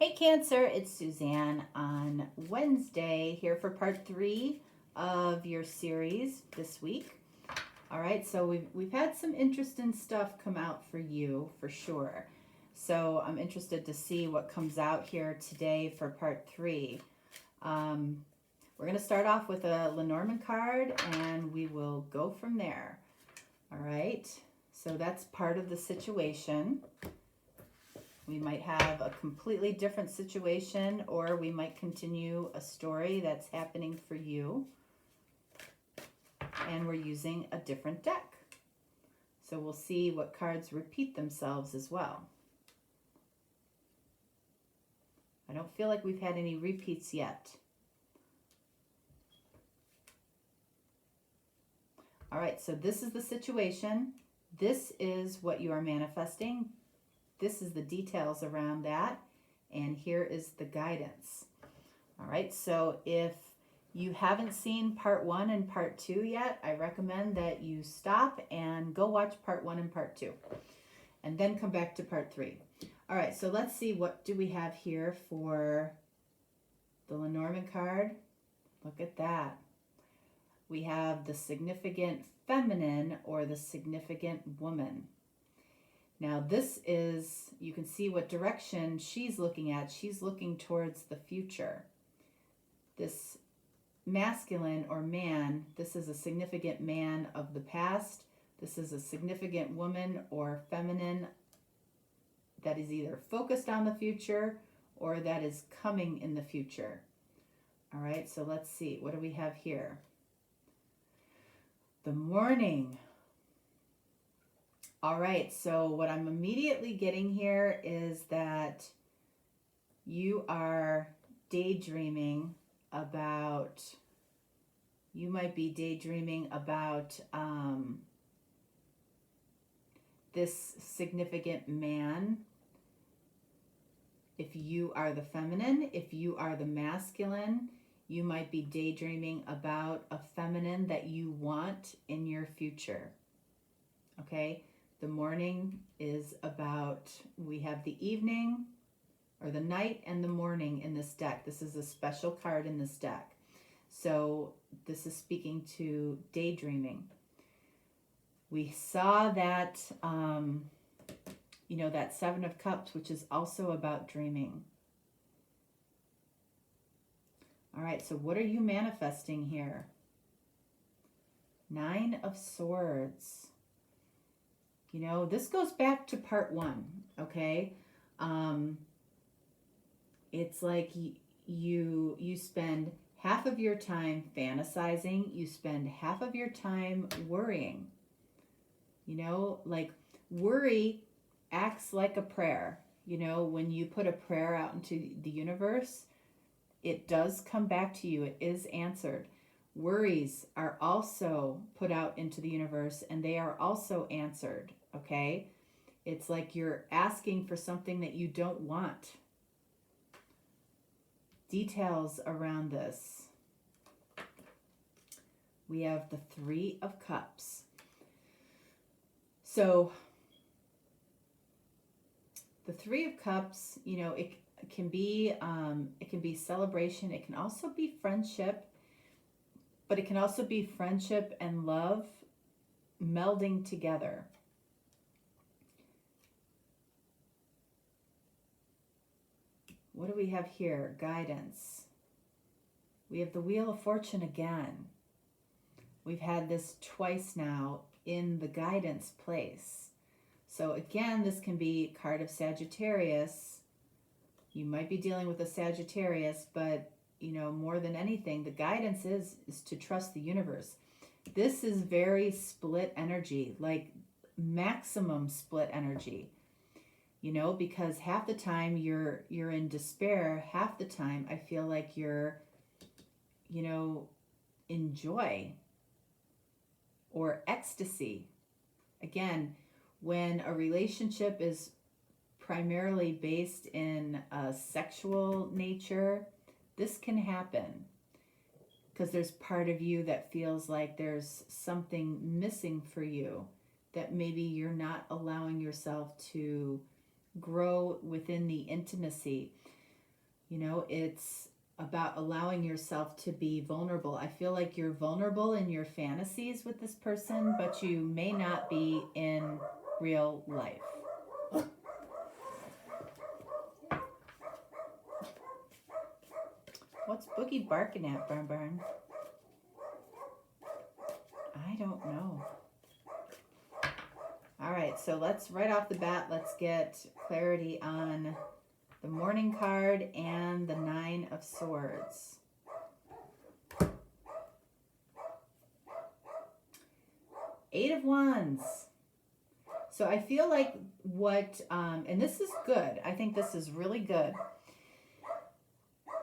Hey Cancer, it's Suzanne on Wednesday here for part 3 of your series this week. All right, so we've had some interesting stuff come out for you for sure. So I'm interested to see what comes out here today for part 3. We're going to start off with a Lenormand card and we will go from there. All right, so that's part of the situation. We might have a completely different situation, or we might continue a story that's happening for you. And we're using a different deck. So we'll see what cards repeat themselves as well. I don't feel like we've had any repeats yet. All right, so this is the situation. This is what you are manifesting. This is the details around that, and here is the guidance. All right, so if you haven't seen part 1 and part 2 yet, I recommend that you stop and go watch part 1 and part 2, and then come back to part 3. All right, so let's see, what do we have here for the Lenormand card? Look at that. We have the significant feminine or the significant woman. Now this is, you can see what direction she's looking at. She's looking towards the future. This masculine or man, this is a significant man of the past. This is a significant woman or feminine that is either focused on the future or that is coming in the future. All right, so let's see. What do we have here? The morning. All right, so what I'm immediately getting here is that you are daydreaming about, you might be daydreaming about this significant man. If you are the feminine, if you are the masculine, you might be daydreaming about a feminine that you want in your future. Okay? The morning is about, we have the evening or the night and the morning in this deck. This is a special card in this deck. So this is speaking to daydreaming. We saw that, that 7 of Cups, which is also about dreaming. All right, so what are you manifesting here? 9 of Swords. This goes back to part 1, okay? It's like you spend half of your time fantasizing, you spend half of your time worrying. Like worry acts like a prayer. When you put a prayer out into the universe, it does come back to you. It is answered. Worries are also put out into the universe and they are also answered, okay? It's like you're asking for something that you don't want. Details around this. We have the 3 of Cups. So the 3 of Cups, it can be celebration. It can also be friendship. But it can also be friendship and love melding together. What do we have here? Guidance. We have the Wheel of Fortune again. We've had this twice now in the guidance place. So again, this can be card of Sagittarius. You might be dealing with a Sagittarius, but more than anything, the guidance is to trust the universe. This is very split energy, like maximum split energy, because half the time you're in despair, half the time I feel like you're, in joy or ecstasy. Again, when a relationship is primarily based in a sexual nature, this can happen because there's part of you that feels like there's something missing for you, that maybe you're not allowing yourself to grow within the intimacy. You know, it's about allowing yourself to be vulnerable. I feel like you're vulnerable in your fantasies with this person, but you may not be in real life. What's Boogie barking at, Barn Barn? I don't know. All right, so right off the bat, let's get clarity on the Morning card and the Nine of Swords. Eight of Wands. So I feel like and this is good. I think this is really good.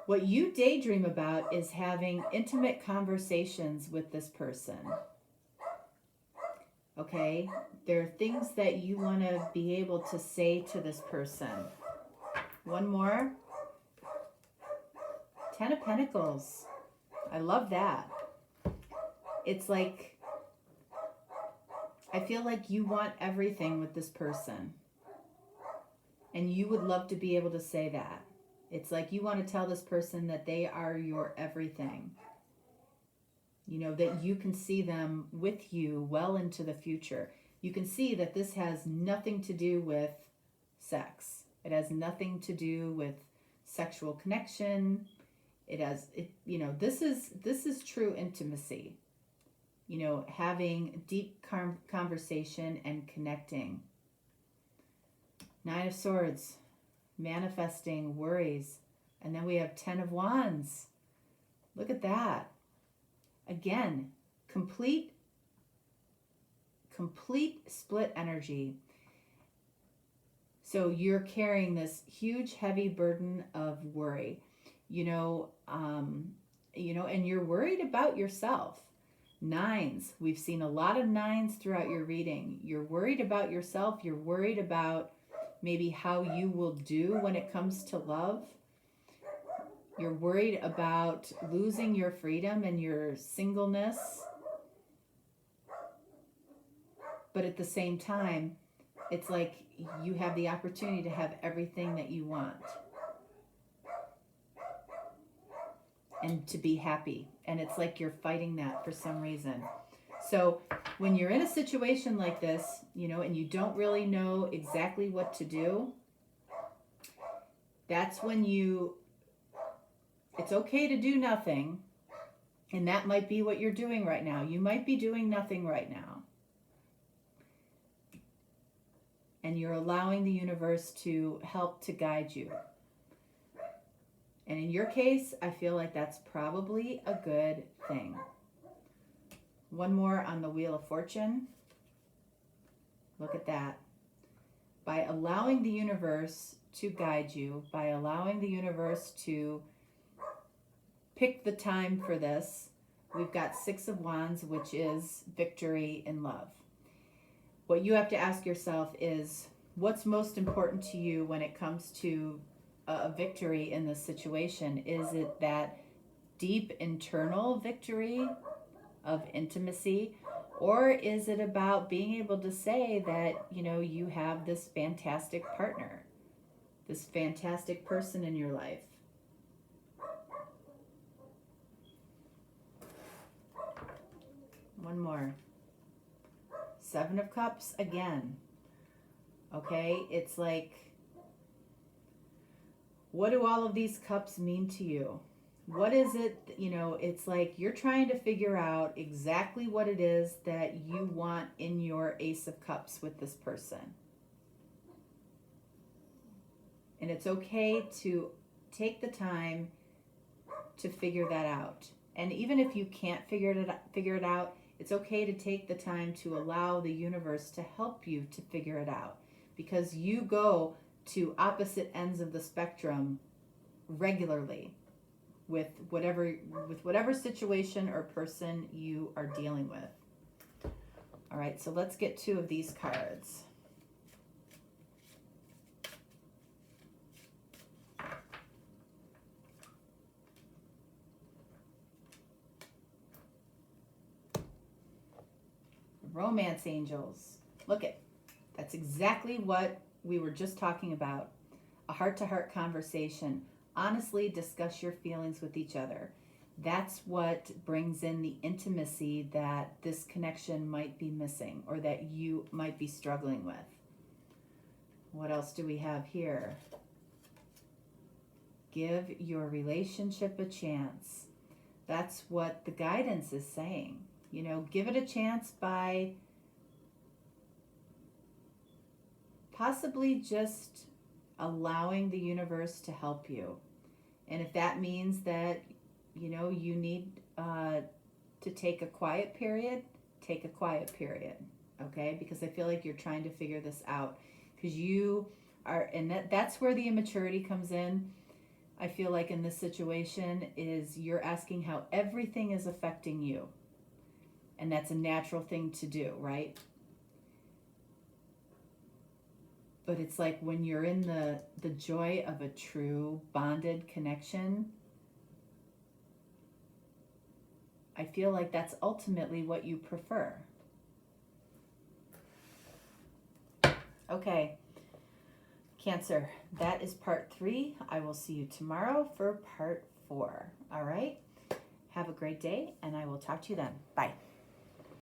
What you daydream about is having intimate conversations with this person. Okay? There are things that you want to be able to say to this person. One more. 10 of Pentacles. I love that. It's like, I feel like you want everything with this person. And you would love to be able to say that. It's like you want to tell this person that they are your everything. You know, that you can see them with you well into the future. You can see that this has nothing to do with sex. It has nothing to do with sexual connection. You know, this is true intimacy. You know, having deep conversation and connecting. Nine of Swords, manifesting worries. And then we have 10 of Wands. Look at that. Again, complete split energy. So you're carrying this huge, heavy burden of worry, you know, and you're worried about yourself. Nines, we've seen a lot of nines throughout your reading. You're worried about yourself. You're worried about maybe how you will do when it comes to love. You're worried about losing your freedom and your singleness. But at the same time, it's like you have the opportunity to have everything that you want. And to be happy. And it's like you're fighting that for some reason. So when you're in a situation like this, you know, and you don't really know exactly what to do, that's when it's okay to do nothing. And that might be what you're doing right now. You might be doing nothing right now. And you're allowing the universe to help to guide you. And in your case, I feel like that's probably a good thing. One more on the Wheel of Fortune. Look at that. By allowing the universe to guide you, by allowing the universe to pick the time for this, we've got Six of Wands, which is victory in love. What you have to ask yourself is, what's most important to you when it comes to a victory in this situation? Is it that deep internal victory of intimacy, or is it about being able to say that, you know, you have this fantastic partner, this fantastic person in your life? One more. Seven of Cups again. Okay, it's like, what do all of these cups mean to you? What is it, you know, it's like you're trying to figure out exactly what it is that you want in your Ace of Cups with this person. And it's okay to take the time to figure that out. And even if you can't figure it out, it's okay to take the time to allow the universe to help you to figure it out. Because you go to opposite ends of the spectrum regularly with whatever situation or person you are dealing with. All right, so let's get two of these cards. Romance angels. Look at, that's exactly what we were just talking about. A heart-to-heart conversation, honestly discuss your feelings with each other. That's what brings in the intimacy that this connection might be missing or that you might be struggling with. What else do we have here? Give your relationship a chance. That's what the guidance is saying. You know, give it a chance by possibly just allowing the universe to help you. And if that means that, you know, you need to take a quiet period, take a quiet period, okay? Because I feel like you're trying to figure this out. Because you are, and that's where the immaturity comes in. I feel like in this situation is you're asking how everything is affecting you. And that's a natural thing to do, right? But it's like when you're in the joy of a true bonded connection, I feel like that's ultimately what you prefer. Okay, Cancer, that is part 3. I will see you tomorrow for part 4. All right? Have a great day, and I will talk to you then. Bye.